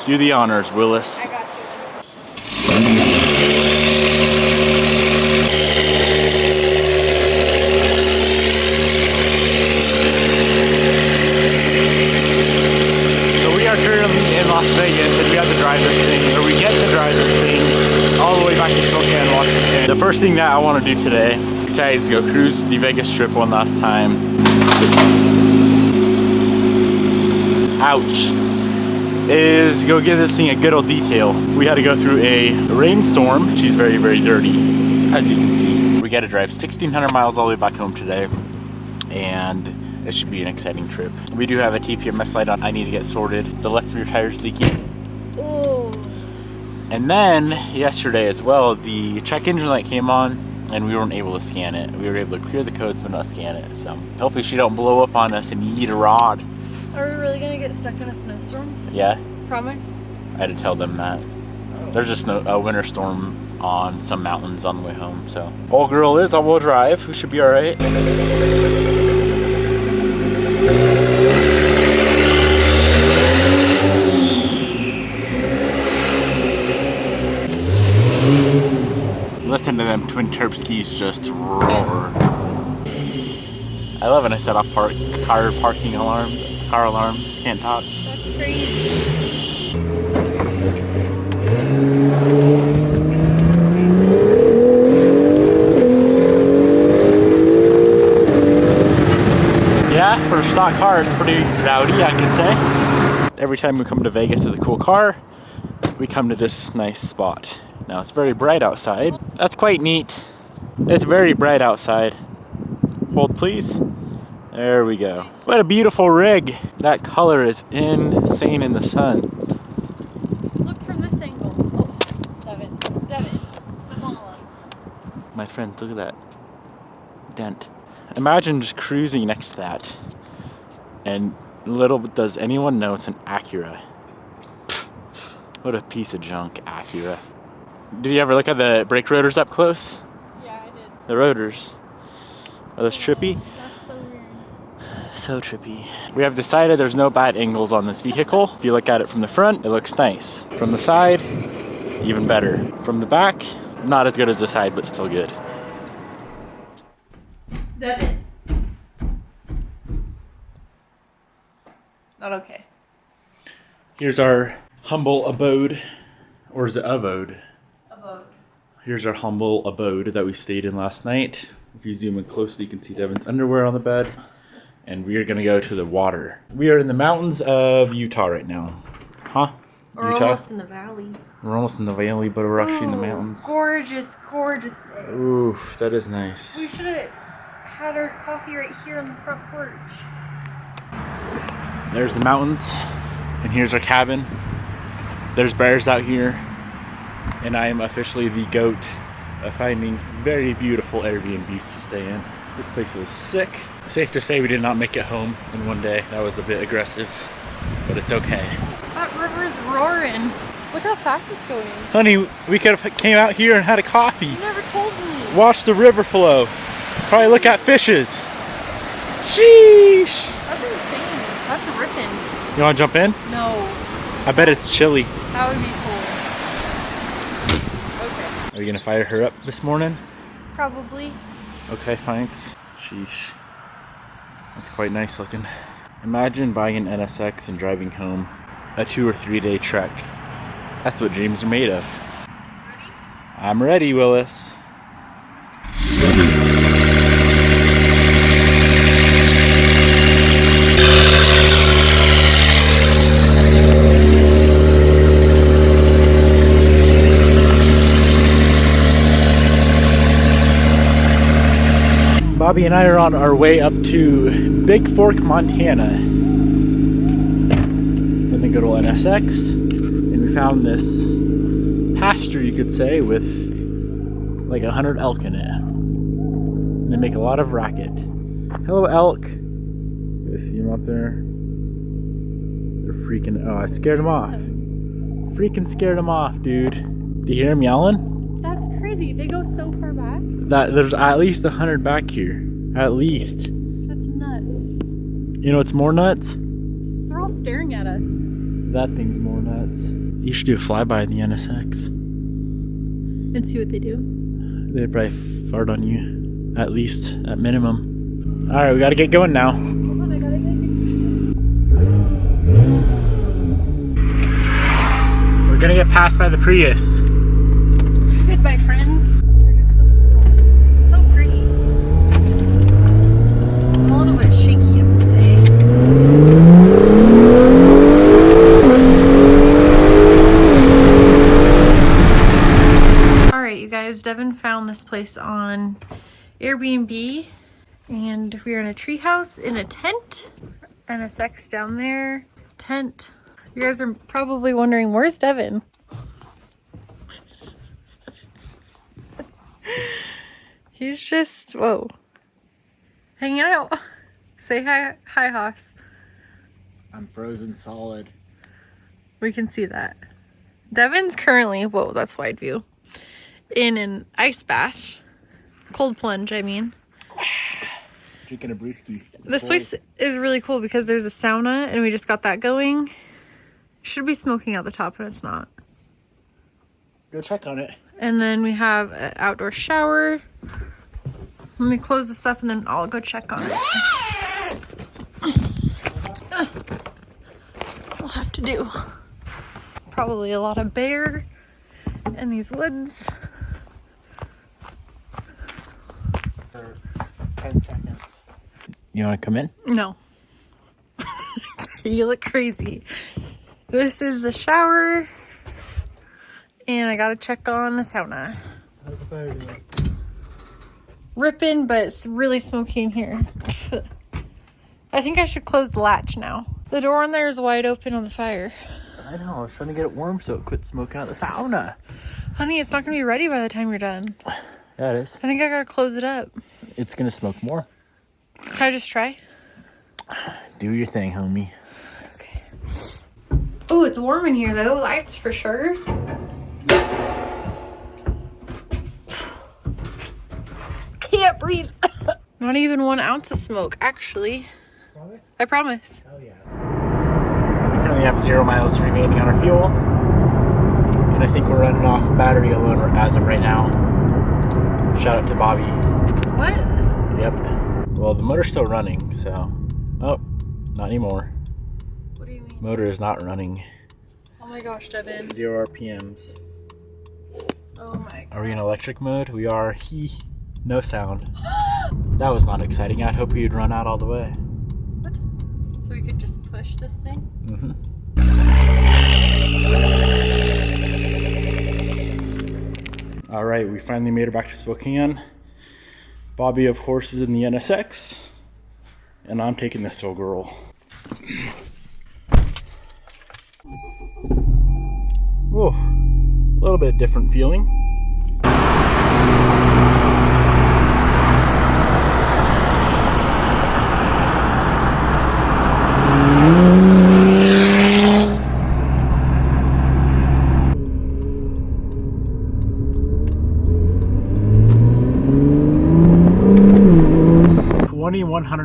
Do the honors, Willis. I got you. So we are currently in Las Vegas and we have to drive this thing, or we get to drive this thing all the way back to Spokane, Washington. The first thing that I want to do today, besides go cruise the Vegas Strip one last time, ouch, is go give this thing a good old detail. We had to go through a rainstorm. She's very, very dirty, as you can see. We got to drive 1,600 miles all the way back home today, and it should be an exciting trip. We do have a TPMS light on. I need to get sorted. The left rear tire's leaking. Oh. And then yesterday as well, the check engine light came on, and we weren't able to scan it. We were able to clear the codes but not scan it. So hopefully she don't blow up on us and eat a rod. Are we really gonna get stuck in a snowstorm? Yeah. Promise? I had to tell them that. Oh. There's just a winter storm on some mountains on the way home. So old girl is all-wheel drive. We should be all right. Listen to them twin Terpskis just roar. I love when I set off car alarms. Can't talk. That's crazy. Yeah, for a stock car, it's pretty rowdy, I could say. Every time we come to Vegas with a cool car, we come to this nice spot. Now it's very bright outside. That's quite neat. It's very bright outside. Hold please. There we go. What a beautiful rig. That color is insane in the sun. Look from this angle. Oh, Devin. Niemela. My friend, look at that dent. Imagine just cruising next to that. And little does anyone know it's an Acura. What a piece of junk, Acura. Did you ever look at the brake rotors up close? Yeah, I did. The rotors. Are those trippy? That's so weird. So trippy. We have decided there's no bad angles on this vehicle. If you look at it from the front, it looks nice. From the side, even better. From the back, not as good as the side, but still good. Devin. Not okay. Here's our humble abode. Or is it abode? Abode. Here's our humble abode that we stayed in last night. If you zoom in closely, you can see Devin's underwear on the bed. And we are gonna go to the water. We are in the mountains of Utah right now. Huh? We're Utah? almost in the valley. We're almost in the valley, but we're actually in the mountains. Gorgeous, gorgeous day. Oof, that is nice. We should have had our coffee right here on the front porch. There's the mountains, and here's our cabin. There's bears out here, and I am officially the GOAT of finding very beautiful Airbnbs to stay in. This place was sick. Safe to say we did not make it home in one day. That was a bit aggressive, but it's okay. That river's roaring. Look how fast it's going. Honey, we could have came out here and had a coffee. You never told me. Watch the river flow. Probably look at fishes. Sheesh. That's insane. That's ripping. You want to jump in? No. I bet it's chilly. That would be cool. Okay. Are you gonna fire her up this morning? Probably. Okay, thanks. Sheesh. That's quite nice looking. Imagine buying an NSX and driving home. A 2 or 3 day trek. That's what dreams are made of. Ready? I'm ready, Willis. Bobby and I are on our way up to Big Fork, Montana. In the good old NSX. And we found this pasture, you could say, with like 100 elk in it. And they make a lot of racket. Hello, elk. You see them out there? They're freaking, oh, I scared them off. Freaking scared them off, dude. Do you hear them yelling? That's crazy. They go so far back. There's at least 100 back here. At least. That's nuts. You know what's more nuts? They're all staring at us. that thing's more nuts. You should do a flyby in the NSX. And see what they do. They'd probably fart on you, at least, at minimum. Alright, we gotta get going now. Hold on, I gotta get. We're gonna get passed by the Prius. Goodbye, friends. They're just so cool. So pretty. I'm a little bit shaky, I must say. Alright, you guys, Devin found this place on Airbnb, and we are in a treehouse in a tent. NSX down there. Tent. You guys are probably wondering, where's Devin? He's just, whoa, hanging out. Say hi, Haas. I'm frozen solid. We can see that. Devin's currently, whoa, that's wide view, in an ice bath. Cold plunge, I mean. Drinking a brewski. This place is really cool because there's a sauna and we just got that going. Should be smoking out the top, but it's not. Go check on it. And then we have an outdoor shower. Let me close this up and then I'll go check on it. We'll have to do. Probably a lot of bear in these woods. For 10 seconds. You want to come in? No. You look crazy. This is the shower. And I gotta check on the sauna. How's the fire doing? Ripping, but it's really smoky in here. I think I should close the latch now. The door in there is wide open on the fire. I know, I was trying to get it warm so it quit smoking out the sauna. Honey, it's not gonna be ready by the time you're done. Yeah, it is. I think I gotta close it up. It's gonna smoke more. Can I just try? Do your thing, homie. Okay. Oh, it's warm in here though. Lights for sure. Can't breathe. Not even 1 ounce of smoke, actually. Promise? I promise. Hell yeah. We currently have 0 miles remaining on our fuel. And I think we're running off battery alone as of right now. Shout out to Bobby. What? Yep. Well, the motor's still running, so... Oh, not anymore. What do you mean? Motor is not running. Oh my gosh, Devin. 0 RPMs. Oh my god. Are we in electric mode? We are. No sound. That was not exciting. I'd hope you'd run out all the way. What? So we could just push this thing? Mm-hmm. All right, we finally made it back to Spokane. Bobby, of course, is in the NSX, and I'm taking this old girl. Whoa, a little bit different feeling.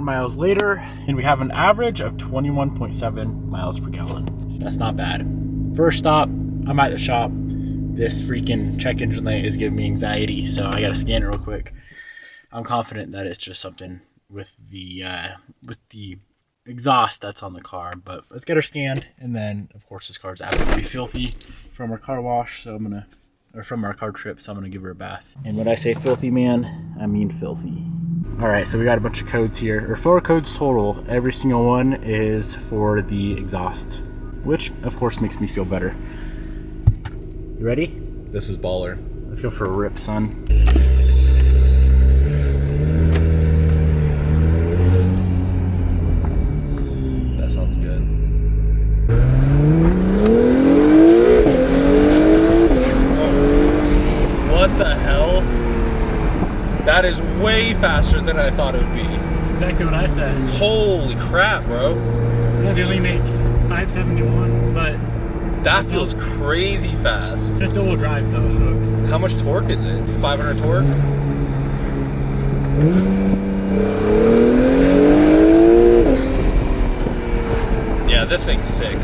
Miles later, and we have an average of 21.7 miles per gallon. That's not bad. First stop, I'm at the shop. This freaking check engine light is giving me anxiety, so I gotta scan it real quick. I'm confident that it's just something with the exhaust that's on the car, but let's get her scanned. And then, of course, this car is absolutely filthy from our car wash, so from our car trip, so I'm gonna give her a bath. And when I say filthy, man, I mean filthy. All right, so we got a bunch of codes here, or 4 codes total. Every single one is for the exhaust, which of course makes me feel better. You ready? This is baller. Let's go for a rip, son. That sounds good. What the hell? That is way faster than I thought it would be. That's exactly what I said. Holy crap, bro. Yeah, they only make 571, but that feels crazy fast. it's all-wheel drive, so it hooks. How much torque is it? 500 torque? Yeah, this thing's sick.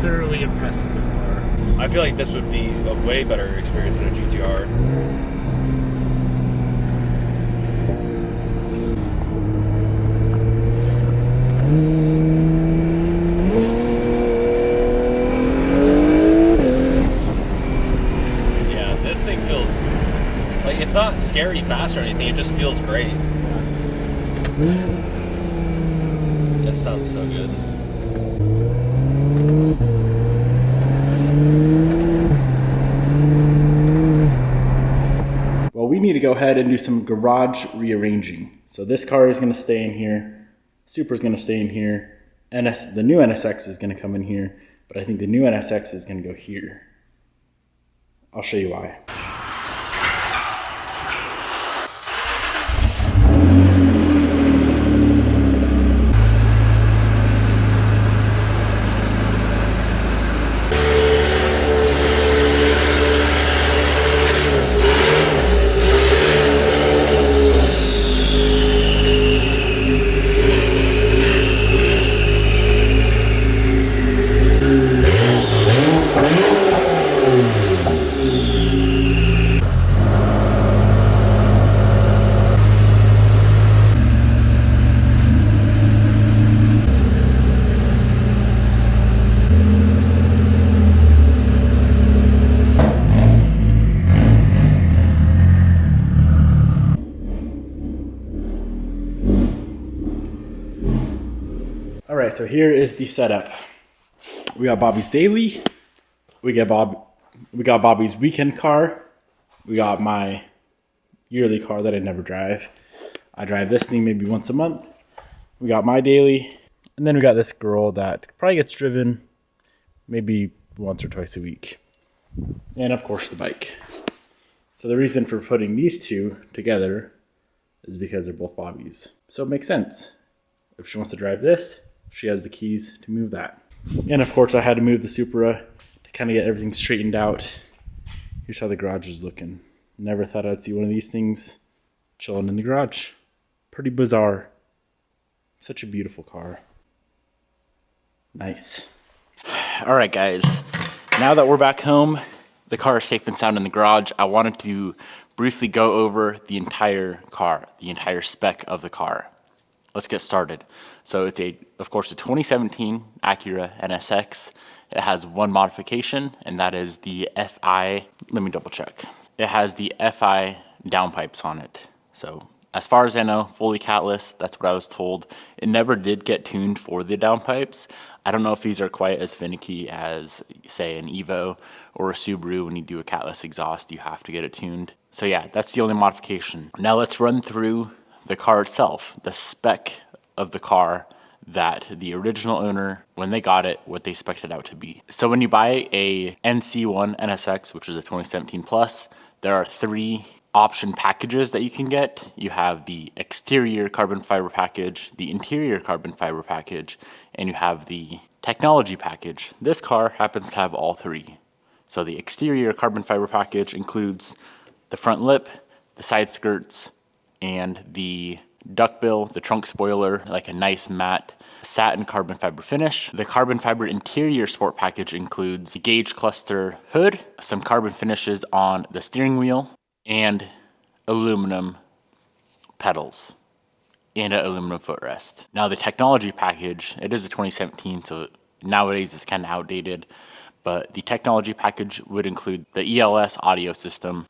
thoroughly impressed with this car. I feel like this would be a way better experience than a GTR. Yeah, this thing feels like it's not scary fast or anything. It just feels great. This sounds so good. Well, we need to go ahead and do some garage rearranging. So this car is going to stay in here. Super is going to stay in here. The new NSX is going to come in here. But I think the new NSX is going to go here. I'll show you why. All right, so here is the setup. We got Bobby's daily. We got Bobby's weekend car. We got my yearly car that I never drive. I drive this thing maybe once a month. We got my daily, and then we got this girl that probably gets driven maybe once or twice a week. And of course the bike. So the reason for putting these two together is because they're both Bobby's. So it makes sense. If she wants to drive this, she has the keys to move that. And of course I had to move the Supra to kind of get everything straightened out. Here's how the garage is looking. Never thought I'd see one of these things chilling in the garage. Pretty bizarre. Such a beautiful car. Nice. All right, guys. Now that we're back home, the car is safe and sound in the garage. I wanted to briefly go over the entire car, the entire spec of the car. Let's get started. So it's of course, a 2017 Acura NSX. It has one modification, and that is the FI. Let me double check. It has the FI downpipes on it. So as far as I know, fully catless. That's what I was told. It never did get tuned for the downpipes. I don't know if these are quite as finicky as, say, an Evo or a Subaru. When you do a catless exhaust, you have to get it tuned. So yeah, that's the only modification. Now let's run through the car itself, the spec of the car that the original owner, when they got it, what they spec'd it out to be. So when you buy a NC1 NSX, which is a 2017 Plus, there are 3 option packages that you can get. You have the exterior carbon fiber package, the interior carbon fiber package, and you have the technology package. This car happens to have all 3. So the exterior carbon fiber package includes the front lip, the side skirts, and the duckbill, the trunk spoiler, like a nice matte satin carbon fiber finish. The carbon fiber interior sport package includes the gauge cluster hood, some carbon finishes on the steering wheel, and aluminum pedals, and an aluminum footrest. Now the technology package, it is a 2017, so nowadays it's kind of outdated, but the technology package would include the ELS audio system,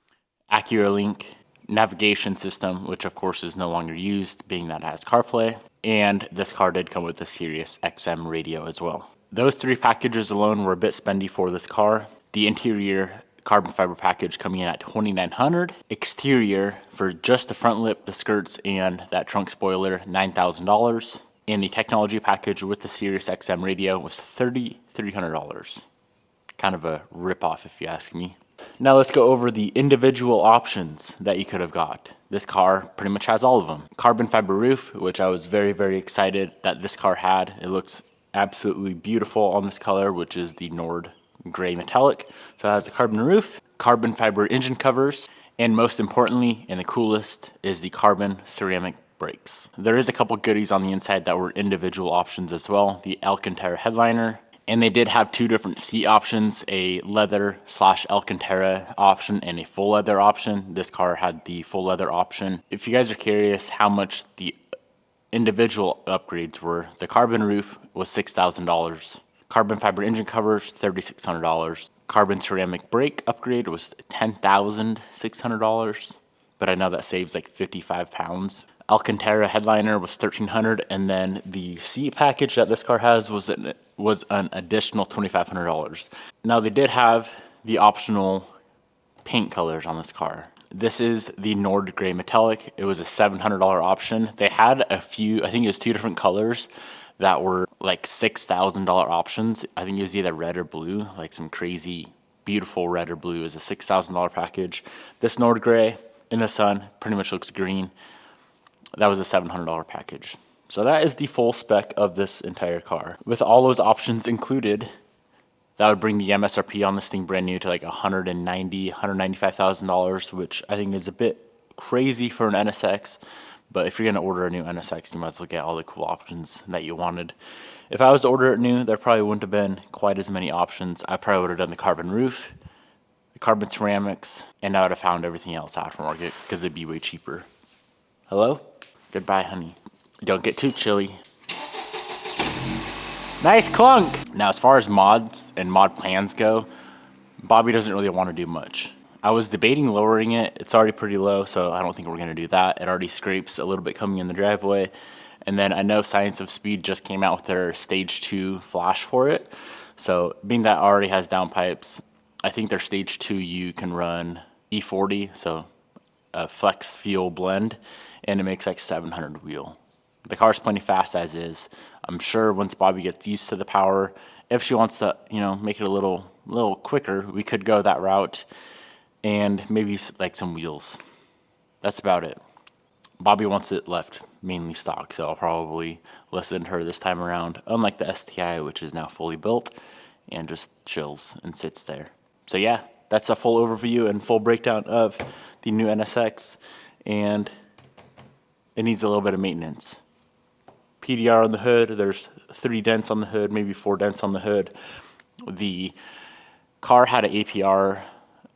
AccuraLink navigation system, which of course is no longer used, being that it has CarPlay, and this car did come with a Sirius XM radio as well. Those 3 packages alone were a bit spendy for this car. The interior carbon fiber package coming in at $2,900. Exterior for just the front lip, the skirts, and that trunk spoiler, $9,000. And the technology package with the Sirius XM radio was $3,300. Kind of a ripoff if you ask me. Now let's go over the individual options that you could have got. This car pretty much has all of them. Carbon fiber roof, which I was very, very excited that this car had. It looks absolutely beautiful on this color, which is the Nord gray metallic. So it has a carbon roof, carbon fiber engine covers, and most importantly, and the coolest, is the carbon ceramic brakes. There is a couple goodies on the inside that were individual options as well. The Alcantara headliner And they did have two different seat options, a leather / Alcantara option and a full leather option. This car had the full leather option. If you guys are curious how much the individual upgrades were, the carbon roof was $6,000. Carbon fiber engine covers, $3,600. Carbon ceramic brake upgrade was $10,600. But I know that saves like 55 pounds. Alcantara headliner was $1,300, and then the seat package that this car has was an additional $2,500. Now they did have the optional paint colors on this car. This is the Nord Gray Metallic. It was a $700 option. They had a few, I think it was two different colors that were like $6,000 options. I think it was either red or blue, like some crazy beautiful red or blue. It was a $6,000 package. This Nord Gray in the sun pretty much looks green. That was a $700 package. So that is the full spec of this entire car. With all those options included, that would bring the MSRP on this thing brand new to like $195,000, which I think is a bit crazy for an NSX. But if you're gonna order a new NSX, you might as well get all the cool options that you wanted. If I was to order it new, there probably wouldn't have been quite as many options. I probably would have done the carbon roof, the carbon ceramics, and I would have found everything else aftermarket because it'd be way cheaper. Hello? Goodbye, honey. Don't get too chilly. Nice clunk! Now, as far as mods and mod plans go, Bobby doesn't really want to do much. I was debating lowering it. It's already pretty low, so I don't think we're going to do that. It already scrapes a little bit coming in the driveway. And then I know Science of Speed just came out with their Stage 2 flash for it. So being that already has downpipes, I think their Stage 2 you can run E40, so a flex fuel blend, and it makes like 700 wheel. The car's plenty fast as is. I'm sure once Bobby gets used to the power, if she wants to, make it a little quicker, we could go that route, and maybe like some wheels. That's about it. Bobby wants it left mainly stock, so I'll probably listen to her this time around, unlike the STI, which is now fully built and just chills and sits there. So yeah, that's a full overview and full breakdown of the new NSX, and it needs a little bit of maintenance. PDR on the hood, there's 3 dents on the hood, maybe 4 dents on the hood. The car had an APR,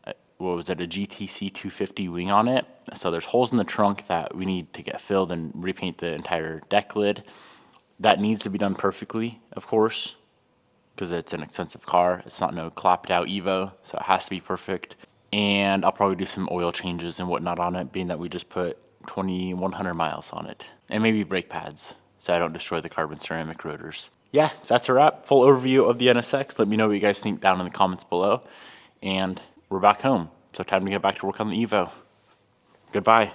a GTC 250 wing on it. So there's holes in the trunk that we need to get filled and repaint the entire deck lid. That needs to be done perfectly, of course, because it's an expensive car. It's not no clapped out Evo, so it has to be perfect. And I'll probably do some oil changes and whatnot on it, being that we just put 2,100 miles on it. And maybe brake pads, so I don't destroy the carbon ceramic rotors. Yeah, that's a wrap. Full overview of the NSX. Let me know what you guys think down in the comments below. And we're back home, so time to get back to work on the Evo. Goodbye.